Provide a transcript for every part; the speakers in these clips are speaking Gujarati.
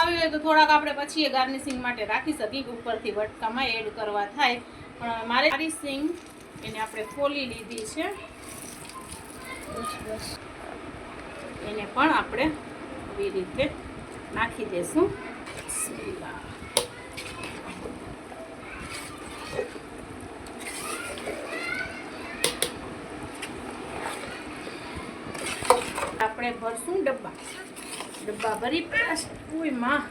ખાવી હોય તો થોડાક આપણે પછી ગાર્નિશિંગ માટે રાખી શકીએ, ઉપરથી વટકામાં એડ કરવા થાય. પણ મારે સારી સિંગ એને આપણે ફોલી લીધી છે. બસ એને પણ આપણે આવી રીતે નાખી દેશું. આપણે ભરશું ડબ્બા ભરી કોઈ માં.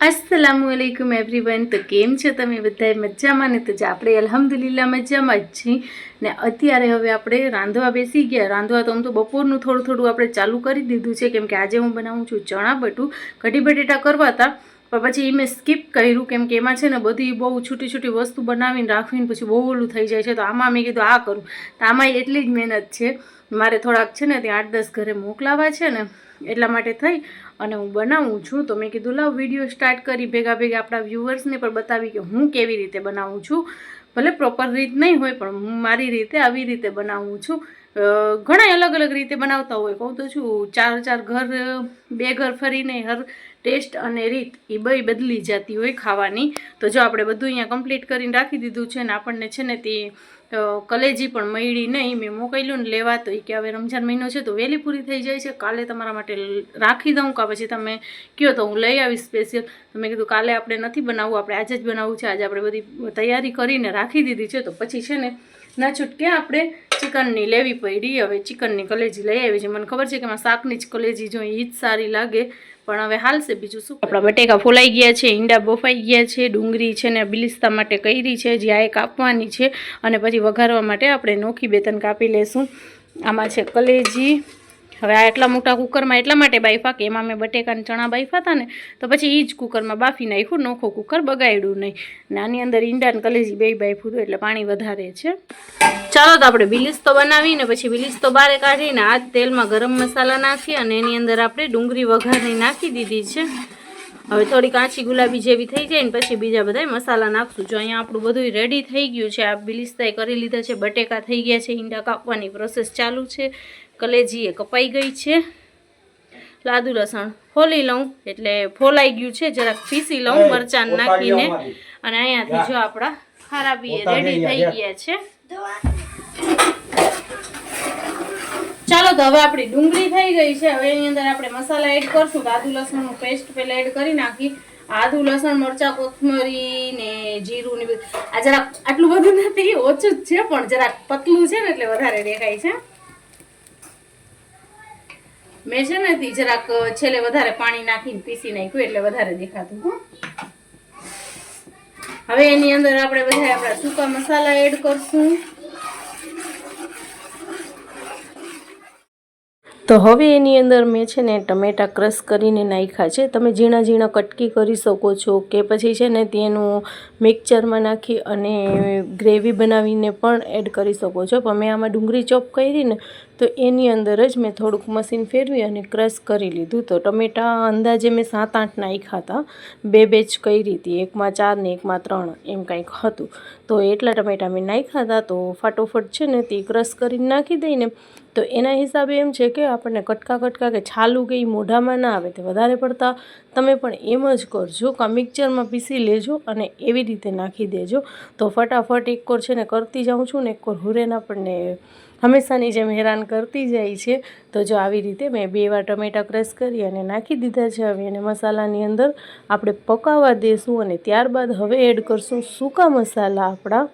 अस्सलामुअलैकुम एवरीवन। तो केम छो तमे बधाय मजामां ने? तो આપણે અલ્હમ્દુલિલ્લાહ મજામાં જ છીએ ને અત્યારે હવે આપણે રાંધવા બેસી ગયા. રાંધવા તો આમ તો બપોરનું થોડું આપણે ચાલુ કરી દીધું છે, કેમ કે આજે હું બનાવું છું ચણા બટુ. કઢી બટેટા કરવા હતા પણ પછી મેં સ્કીપ કર્યું, કેમ કે એમાં છે ને બધી બહુ છૂટી વસ્તુ બનાવીને રાખવીને પછી બહુ ઓલું થઈ જાય છે. તો આમાં મેં કીધું આ કરું, તો આમાં એટલી જ મહેનત છે. મારે થોડાક છે ને ત્યાં 8-10 ઘરે મોકલાવા છે ને, એટલા માટે થઈ અને હું બનાવું છું. તો મેં કીધું લાવ વિડીયો સ્ટાર્ટ કરી, ભેગા આપણા વ્યુઅર્સને પણ બતાવી કે હું કેવી રીતે બનાવું છું. ભલે પ્રોપર રીત નહીં હોય પણ હું મારી રીતે આવી રીતે બનાવું છું. ઘણા અલગ રીતે બનાવતા હોય, કહું તો છું 4 ઘર 2 ઘર ફરીને હર ટેસ્ટ અને રીત એ બદલી જતી હોય ખાવાની. તો જો આપણે બધું અહીંયા કમ્પ્લીટ કરીને રાખી દીધું છે ને આપણને છે ને તે કલેજી પણ મળી નહીં. મેં મોકલ્યું ને લેવા, તો એ કે હવે રમઝાન મહિનો છે તો વહેલી પૂરી થઈ જાય છે, કાલે તમારા માટે રાખી દઉં કાં પછી તમે કહો તો હું લઈ આવીશ સ્પેશિયલ. તો મેં કીધું કાલે આપણે નથી બનાવવું, આપણે આજે જ બનાવવું છે. આજે આપણે બધી તૈયારી કરીને રાખી દીધી છે. તો પછી છે ને ના છૂટકે આપણે ચિકનની લેવી પડી. હવે ચિકનની કલેજી લઈ આવી છે. મને ખબર છે કે એમાં શાકની જ કલેજી જોઈએ એ જ સારી લાગે, પણ હવે હાલશે. બીજું શું, આપણા બટેકા ફોલાઈ ગયા છે, ઈંડા બફાઈ ગયા છે, ડુંગળી છે ને બિલિસ્તા માટે કરી છે, જ્યાં એ કાપવાની છે અને પછી વઘારવા માટે આપણે નોખી 2-3 કાપી લેશું. આમાં છે કલેજી. હવે આ એટલા મોટા કુકરમાં એટલા માટે બાફા કે એમાં મેં બટેકા અને ચણા બાફા હતા ને, તો પછી એ જ કુકરમાં બાફી નાખ્યું, નોખો કુકર બગાડ્યું નહીં. ને આની અંદર ઈંડા અને કલેજી બાફ્યું હતું એટલે પાણી વધારે છે. ચાલો તો આપણે બિલિસ્તો બનાવીને પછી બિલિસ્તો બહાર કાઢીને આ તેલમાં ગરમ મસાલા નાખી અને એની અંદર આપણે ડુંગળી વઘારની નાખી દીધી છે. હવે થોડી કાચી ગુલાબી જેવી થઈ જાય ને પછી બીજા બધા મસાલા નાખશું. જો અહીંયા આપણું બધું રેડી થઈ ગયું છે. આ બિલિસ્તાએ કરી લીધા છે, બટેકા થઈ ગયા છે, ઈંડા કાપવાની પ્રોસેસ ચાલુ છે, કલેજી એ કપાઈ ગઈ છે. લાદુ લસણ ફોલી લઉં એટલે ફોલાઈ ગયું છે, જરાક પીસી લઉં મરચાં નાખીને. અને અહીંયાથી જો આપણા ખારાબી રેડી થઈ ગયા છે. ચાલો તો હવે આપણી ડુંગળી થઈ ગઈ છે. હવે એની અંદર આપણે મસાલા એડ કરશું. આદુ લસણનું પેસ્ટ પહેલાં એડ કરી નાખી. આદુ લસણ મરચાં કોથમરી ને જીરું ને આ જરાક આટલું બધું નથી, ઓછું જ છે પણ જરાક પતલું છે ને એટલે વધારે દેખાય છે. મેં છે ને જરાક છેલ્લે વધારે પાણી નાખીને પીસી નાખ્યું એટલે વધારે દેખાતું. હવે એની અંદર આપણે બધા આપણા સૂકા મસાલા એડ કરશું. તો હવે એની અંદર મેં છે ને ટમેટા ક્રશ કરીને નાખ્યા છે. તમે ઝીણા કટકી કરી શકો છો કે પછી છે ને તેનું મિક્સચરમાં નાખી અને ગ્રેવી બનાવીને પણ એડ કરી શકો છો. પણ મેં આમાં ડુંગળી ચોપ કરી ને તો એની અંદર જ મેં થોડુંક મશીન ફેરવી અને ક્રશ કરી લીધું. તો ટમેટા અંદાજે મેં 7-8 નાખ્યા હતા, 2 બેચ કરી હતી, એકમાં 4 ને એકમાં 3 એમ કંઈક હતું. તો એટલા ટમેટા મેં નાખ્યા હતા. તો ફટાફટ છે ને તે ક્રશ કરીને નાખી દઈને તો એના હિસાબે એમ છે કે આપણને કટકા કે છાલું કે એ મોઢામાં ના આવે. તે વધારે પડતા તમે પણ એમ જ કરજો, કાં મિક્સચરમાં પીસી લેજો અને એવી રીતે નાખી દેજો. તો ફટાફટ એક કોર છે ને કરતી જાઉં છું ને એક કોર હુરેન આપણને હંમેશાની જેમ હેરાન કરતી જાય છે. તો જો આવી રીતે મેં 2 વાર ટમેટા ક્રશ કરી અને નાખી દીધા છે. હવે એને મસાલાની અંદર આપણે પકાવવા દેશું અને ત્યારબાદ હવે એડ કરશું સૂકા મસાલા. આપણા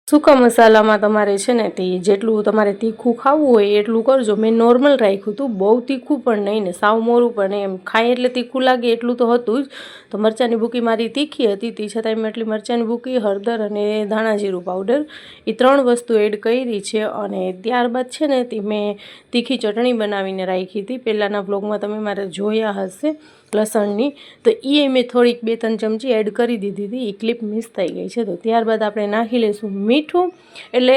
સૂકા મસાલામાં તમારે છે ને તે જેટલું તમારે તીખું ખાવું હોય એટલું કરજો. મેં નોર્મલ રાખ્યું હતું, બહુ તીખું પણ નહીં ને સાવ મોરું પણ નહીં, એમ ખાય એટલે તીખું લાગે એટલું તો હતું જ. તો મરચાંની ભૂકી મારી તીખી હતી, તે છતાંય મેં એટલી મરચાંની ભૂકી, હળદર અને ધાણા જીરું પાવડર એ 3 વસ્તુ એડ કરી છે. અને ત્યારબાદ છે ને તે મેં તીખી ચટણી બનાવીને રાખી હતી. પહેલાંના વ્લોગમાં તમે મારે જોયા હશે લસણની, તો એ મેં થોડીક 2-3 ચમચી એડ કરી દીધી હતી. એ ક્લિપ મિસ થઈ ગઈ છે. તો ત્યારબાદ આપણે નાખી લઈશું મીઠું, એટલે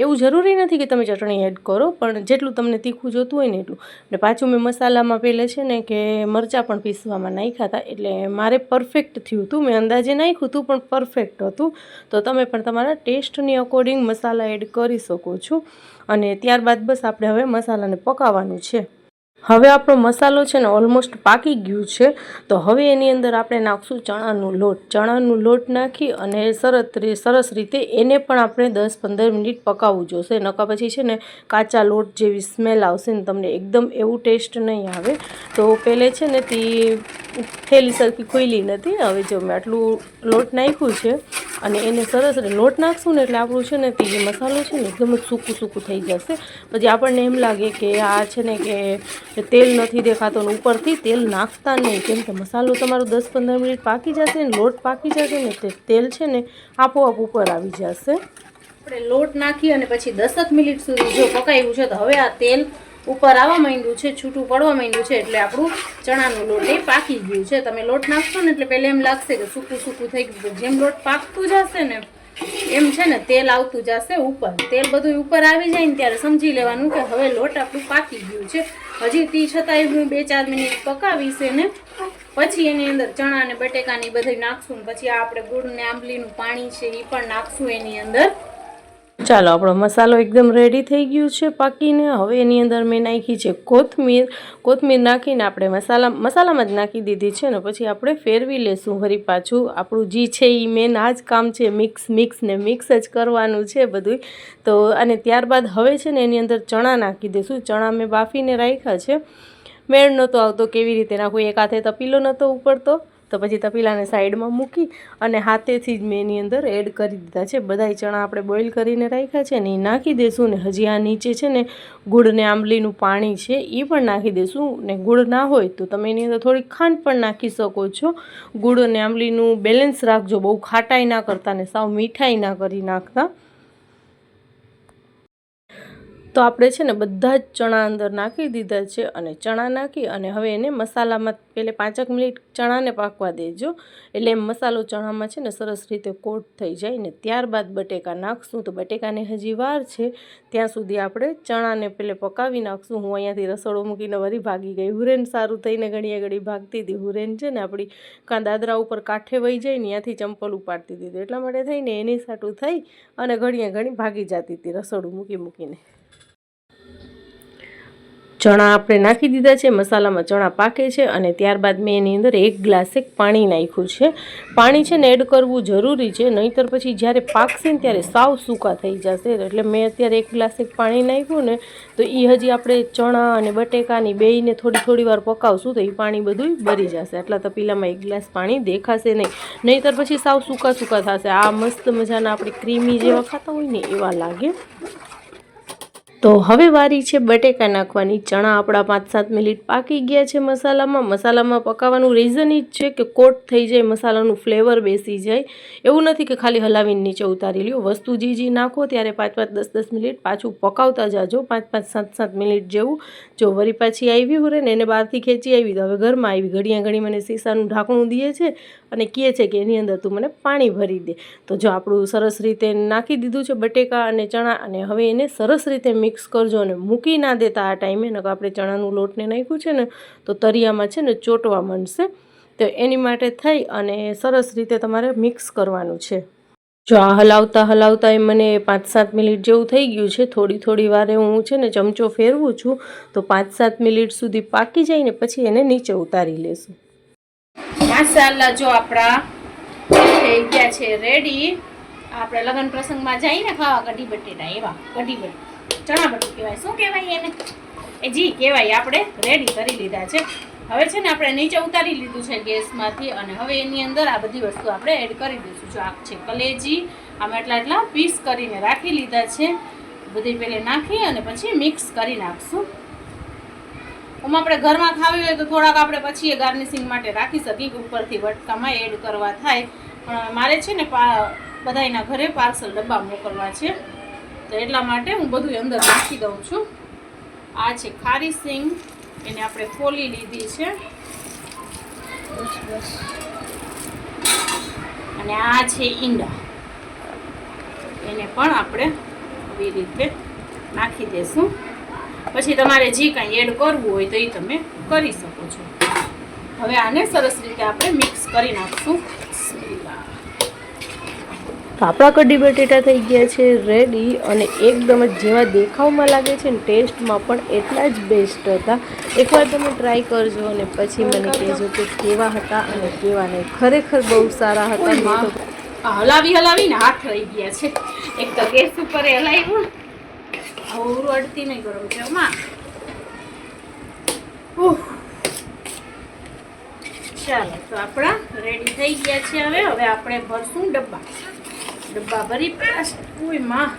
એવું જરૂરી નથી કે તમે ચટણી એડ કરો, પણ જેટલું તમને તીખું જોતું હોય ને એટલું. ને પાછું મેં મસાલામાં પહેલે છે ને કે મરચાં પણ પીસવામાં નાખ્યા હતા, એટલે મારે પરફેક્ટ થયું હતું. મેં અંદાજે નાખ્યું હતું પણ પરફેક્ટ હતું. તો તમે પણ તમારા ટેસ્ટની અકોર્ડિંગ મસાલા એડ કરી શકો છો. અને ત્યારબાદ બસ આપણે હવે મસાલાને પકાવવાનું છે. હવે આપણો મસાલો છે ને ઓલમોસ્ટ પાકી ગયું છે. તો હવે એની અંદર આપણે નાખશું ચણાનો લોટ. ચણાનો લોટ નાખી અને સરસ રીતે એને પણ આપણે 10-15 મિનિટ પકાવવું જોશે, નકા પછી છે ને કાચા લોટ જેવી સ્મેલ આવશે ને તમને એકદમ એવું ટેસ્ટ નહીં આવે. તો પહેલે છે ને તે થેલી સરખી ખોઈલી નથી. હવે જો મેં આટલું લોટ નાખ્યું છે અને એને સરસ લોટ નાખશું ને એટલે આપણું છે ને તે મસાલો છે ને એકદમ જ સૂકું થઈ જશે. પછી આપણને એમ લાગે કે આ છે ને કે તેલ નથી દેખાતો ને ઉપરથી તેલ નાખતા નહીં, કેમ કે મસાલો તમારો 10-15 મિનિટ પાકી જશે ને લોટ પાકી જશે ને તે તેલ છે ને આપોઆપ ઉપર આવી જશે. આપણે લોટ નાખી અને પછી 10 મિનિટ સુધી જો પકાવ્યું છે તો હવે આ તેલ ઉપર આવવા માંડ્યું છે, છૂટું પડવા માંડ્યું છે, એટલે આપણું ચણાનું લોટ એ પાકી ગયું છે. તમે લોટ નાખશો ને એટલે પહેલાં એમ લાગશે કે સૂકું થઈ ગયું. જેમ લોટ પાકતું જશે ને એમ છે ને તેલ આવતું જશે ઉપર. તેલ બધું ઉપર આવી જાય ને ત્યારે સમજી લેવાનું કે હવે લોટ આપણું પાકી ગયું છે. હજી તે છતાંય હું 2-4 મિનિટ પકાવીશ ને પછી એની અંદર ચણા અને બટેકાની બધું નાખશું. પછી આપણે ગુળ ને આંબલીનું પાણી છે એ પણ નાખશું એની અંદર. ચાલો, આપણો મસાલો એકદમ રેડી થઈ ગયું છે પાકીને. હવે એની અંદર મેં નાખી છે કોથમીર નાખીને આપણે મસાલામાં જ નાખી દીધી છે ને પછી આપણે ફેરવી લેશું ફરી પાછું. આપણું જે છે એ મેન આ જ કામ છે, મિક્સ જ કરવાનું છે બધું. તો અને ત્યારબાદ હવે છે ને એની અંદર ચણા નાખી દઈશું. ચણા મેં બાફીને રાખ્યા છે. મેળ નહોતો આવતો કેવી રીતે નાખવું, એક હાથે તપીલો નહોતો ઉપડતો, તો પછી તપીલાને સાઈડમાં મૂકી અને હાથેથી જ મેં એની અંદર એડ કરી દીધા છે. બધાય ચણા આપણે બોઇલ કરીને રાખ્યા છે ને એ નાખી દઈશું. ને હજી આ નીચે છે ને ગુળ ને આંબલીનું પાણી છે એ પણ નાખી દઈશું. ને ગુળ ના હોય તો તમે એની અંદર થોડી ખાંડ પણ નાખી શકો છો. ગુળ અને આંબલીનું બેલેન્સ રાખજો, બહુ ખાટાઈ ના કરતા ને સાવ મીઠાઈ ના કરી નાખતા. તો આપણે છે ને બધા જ ચણા અંદર નાખી દીધા છે અને ચણા નાખી અને હવે એને મસાલામાં પહેલે 5 મિનિટ ચણાને પાકવા દેજો, એટલે એમ મસાલો ચણામાં છે ને સરસ રીતે કોટ થઈ જાય. ને ત્યારબાદ બટેકા નાખશું. તો બટેકાને હજી વાર છે ત્યાં સુધી આપણે ચણાને પહેલે પકાવી નાખશું. હું અહીંયાથી રસોડું મૂકીને વળી ભાગી ગઈ. હુરેન સારું થઈને ઘડી ભાગતી હતી. હુરેન છે ને આપણી કાં દાદરા ઉપર કાંઠે વહી જાય ને ત્યાંથી ચંપલ ઉપાડતી હતી, એટલા માટે થઈને એની સાટું થઈ અને ઘડી ભાગી જતી હતી રસોડું મૂકીને. ચણા આપણે નાખી દીધા છે, મસાલામાં ચણા પાકે છે અને ત્યારબાદ મેં એની અંદર 1 ગ્લાસ પાણી નાખ્યું છે. પાણી છે ને એડ કરવું જરૂરી છે, નહીંતર પછી જ્યારે પાકશે ને ત્યારે સાવ સૂકા થઈ જશે. એટલે મેં અત્યારે 1 ગ્લાસ પાણી નાખ્યું ને તો એ હજી આપણે ચણા અને બટેકાની બેયને થોડી વાર પકાવશું તો એ પાણી બધું બળી જશે. એટલા તપીલામાં 1 ગ્લાસ પાણી દેખાશે નહીં, નહીંતર પછી સાવ સૂકા થશે. આ મસ્ત મજાના આપણે ક્રીમી જેવા ખાતા હોય ને એવા લાગે. તો હવે વારી છે બટેકા નાખવાની. ચણા આપણા 5-7 મિનિટ પાકી ગયા છે મસાલામાં પકાવવાનું રીઝન એ જ છે કે કોટ થઈ જાય, મસાલાનું ફ્લેવર બેસી જાય. એવું નથી કે ખાલી હલાવીને નીચે ઉતારી લ્યો. વસ્તુ જે નાખો ત્યારે 5-5, 10-10 મિનિટ પાછું પકાવતા જાજો, 5-5, 7-7 મિનિટ જેવું. જો વરી પાછી આવી હોય ને એને બહારથી ખેંચી આવી તો હવે ઘરમાં આવી ઘડી મને શીશાનું ઢાંકણું દે છે અને કહે છે કે એની અંદર તું મને પાણી ભરી દે. તો જો આપણું સરસ રીતે નાખી દીધું છે બટેકા અને ચણા, અને હવે એને સરસ રીતે મિક્સ કરજો અને મૂકી ના દેતા આ ટાઈમે, નકર આપણે ચણાનું લોટને નાખ્યું છે ને તો તરિયામાં છે ને ચોટવા માંડશે. તો એની માટે થઈ અને સરસ રીતે તમારે મિક્સ કરવાનું છે. જો આ હલાવતા મને 5-7 મિનિટ જેવું થઈ ગયું છે. થોડી વારે હું છે ને ચમચો ફેરવું છું તો 5-7 મિનિટ સુધી પાકી જાય ને પછી એને નીચે ઉતારી લેશું. મસાલા જો આપણા થઈ ગયા છે રેડી. આપણે લગ્ન પ્રસંગમાં જઈને ખાવા કઢી બટેટા, એવા કઢી બટેટા ચણા બટેટા કહેવાય, શું કહેવાય એને, એ જી કહેવાય. આપણે રેડી કરી લીધા છે. હવે છે ને આપણે નીચે ઉતારી લીધું છે ગેસમાંથી અને હવે એની અંદર આ બધી વસ્તુ આપણે એડ કરી દઈશું. જો આ છે કલેજી, આમાં એટલા પીસ કરીને રાખી લીધા છે. બધી પહેલે નાખી અને પછી મિક્સ કરી નાખશું. આપણે ઘરમાં ખાવી હોય તો થોડાક આપણે પછી ગાર્નિશિંગ માટે રાખી શકીએ કે ઉપરથી વટકામાં એડ કરવા થાય. પણ મારે છે ને બધાના ઘરે પાર્સલ ડબ્બા મોકલવા છે તો એટલા માટે હું બધું અંદર નાખી દઉં છું. આ છે ખારી સિંગ, એને આપણે ફોલી લીધી છે અને આ છે ઈંડા. એને પણ આપણે આવી રીતે નાખી દઈશું. પછી તમારે જે કાંઈ એડ કરવું હોય તો એ તમે કરી શકો છો. હવે આને સરસ રીતે આપણે મિક્સ કરી નાખશું. તો આપણા કઢી બટેટા થઈ ગયા છે રેડી, અને એકદમ જ જેવા દેખાવમાં લાગે છે ને ટેસ્ટમાં પણ એટલા જ બેસ્ટ હતા. એકવાર તમે ટ્રાય કરજો અને પછી મને કહેજો કે કેવા હતા અને કેવા નહીં. ખરેખર બહુ સારા હતા. મેં તો હલાવીને હાથ રહી ગયા છે. એક તો ગેસ ઉપર હલાવ્યું, આવું અડતી નહીં ગરમ છે માં. ચાલો, તો આપણા રેડી થઈ ગયા છે. હવે આપણે ભરશું ડબ્બા ભરી. ઓય માં,